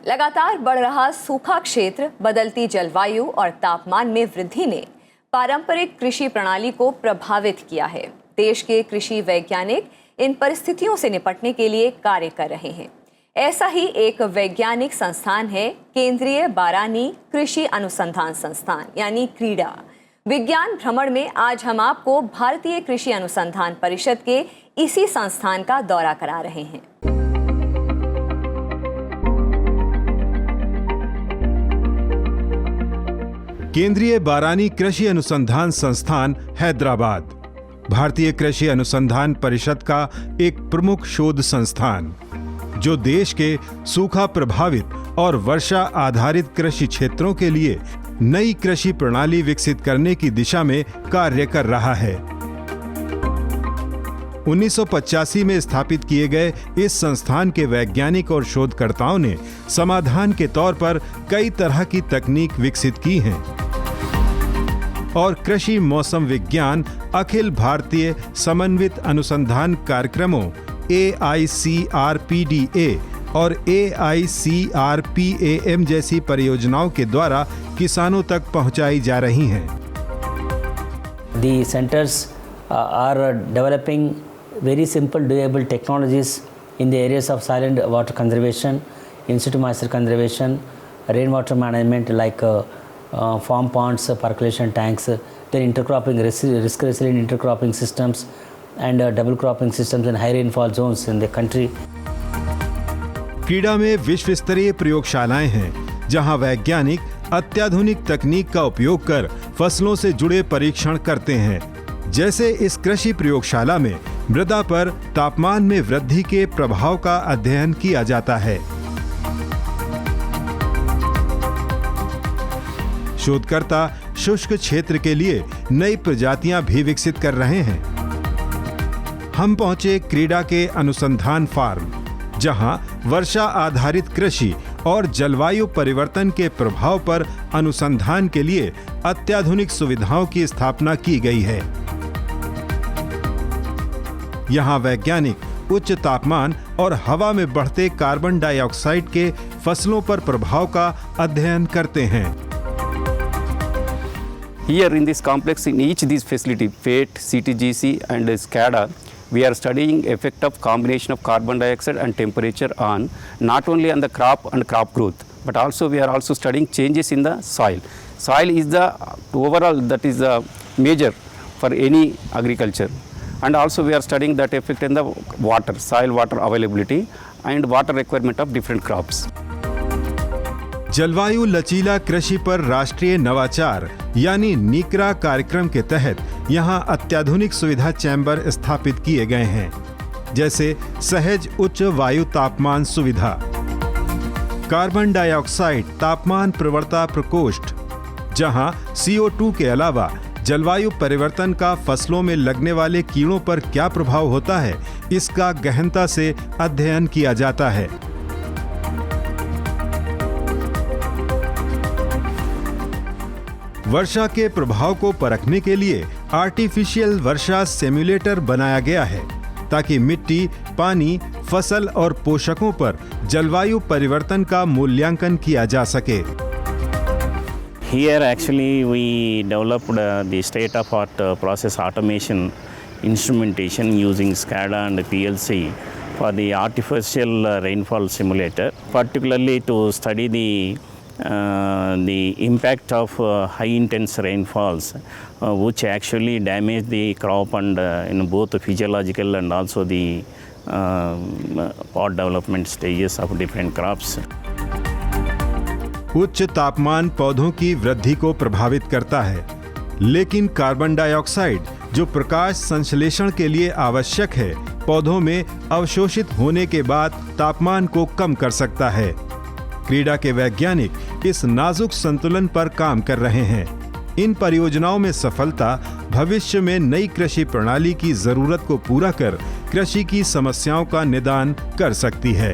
लगातार बढ़ रहा सूखा क्षेत्र, बदलती जलवायु और तापमान में वृद्धि ने पारंपरिक कृषि प्रणाली को प्रभावित किया है। देश के कृषि वैज्ञानिक इन परिस्थितियों से निपटने के लिए कार्य कर रहे हैं। ऐसा ही एक वैज्ञानिक संस्थान है केंद्रीय बारानी कृषि अनुसंधान संस्थान यानी क्रीडा। विज्ञान भ्रमण में आज हम आपको भारतीय कृषि अनुसंधान परिषद के इसी संस्थान का दौरा करा रहे हैं। केंद्रीय बारानी कृषि अनुसंधान संस्थान हैदराबाद भारतीय कृषि अनुसंधान परिषद का एक प्रमुख शोध संस्थान, जो देश के सूखा प्रभावित और वर्षा आधारित कृषि क्षेत्रों के लिए नई कृषि प्रणाली विकसित करने की दिशा में कार्य कर रहा है। 1985 में स्थापित किए गए इस संस्थान के वैज्ञानिक और शोधकर्ताओं ने समाधान के तौर पर कई तरह की तकनीक विकसित की हैं और कृषि मौसम विज्ञान अखिल भारतीय समन्वित अनुसंधान कार्यक्रमों AICRPDA और AICRPAM जैसी परियोजनाओं के द्वारा किसानों तक पहुंचाई जा रही हैं। The centers are developing very simple doable technologies in the areas of silent water conservation, in situ moisture conservation, rainwater management like farm ponds, percolation tanks, then intercropping, risk resilient intercropping systems and double cropping systems in high rainfall zones in the country. क्रीडा में विश्व स्तरीय प्रयोगशालाएं हैं, जहां वैज्ञानिक अत्याधुनिक तकनीक का उपयोग कर फसलों से जुड़े परीक्षण करते हैं। जैसे इस कृषि प्रयोगशाला में मृदा पर तापमान में वृद्धि के प्रभाव का अध्ययन किया जाता है। शोधकर्ता शुष्क क्षेत्र के लिए नई प्रजातियां भी विकसित कर रहे हैं। हम पहुंचे क्रीडा के अनुसंधान फार्म, जहां वर्षा आधारित कृषि और जलवायु परिवर्तन के प्रभाव पर अनुसंधान के लिए अत्याधुनिक सुविधाओं की स्थापना की गई है। यहां वैज्ञानिक उच्च तापमान और हवा में बढ़ते कार्बन डाइऑक्साइड के फसलों पर प्रभाव का अध्ययन करते हैं। Here in this complex, in each of these facilities, FATE, CTGC and SCADA, we are studying effect of combination of carbon dioxide and temperature on not only on the crop and crop growth, but also we are also studying changes in the soil. Soil is the overall, that is the major for any agriculture, and also we are studying that effect in the water, soil water availability and water requirement of different crops. जलवायु लचीला कृषि पर राष्ट्रीय नवाचार यानी नीकरा कार्यक्रम के तहत यहां अत्याधुनिक सुविधा चैम्बर स्थापित किए गए हैं, जैसे सहज उच्च वायु तापमान सुविधा, कार्बन डाइऑक्साइड तापमान प्रवणता प्रकोष्ठ, जहां CO2 के अलावा जलवायु परिवर्तन का फसलों में लगने वाले कीड़ों पर क्या प्रभाव होता है, इसका गहनता से अध्ययन किया जाता है। वर्षा के प्रभाव को परखने के लिए आर्टिफिशियल वर्षा सिम्युलेटर बनाया गया है, ताकि मिट्टी, पानी, फसल और पोषकों पर जलवायु परिवर्तन का मूल्यांकन किया जा सके। Here actually we developed the state-of-art process automation instrumentation using SCADA and PLC for the artificial rainfall simulator, particularly to study the impact of high intense rainfalls which actually damage the crop and in both the physiological and also the pod development stages of different crops. उच्च तापमान पौधों की वृद्धि को प्रभावित करता है, लेकिन कार्बन डाइऑक्साइड, जो प्रकाश संश्लेषण के लिए आवश्यक है, पौधों में अवशोषित होने के बाद तापमान को कम कर सकता है। क्रीडा के वैज्ञानिक इस नाजुक संतुलन पर काम कर रहे हैं। इन परियोजनाओं में सफलता भविष्य में नई कृषि प्रणाली की जरूरत को पूरा कर कृषि की समस्याओं का निदान कर सकती है।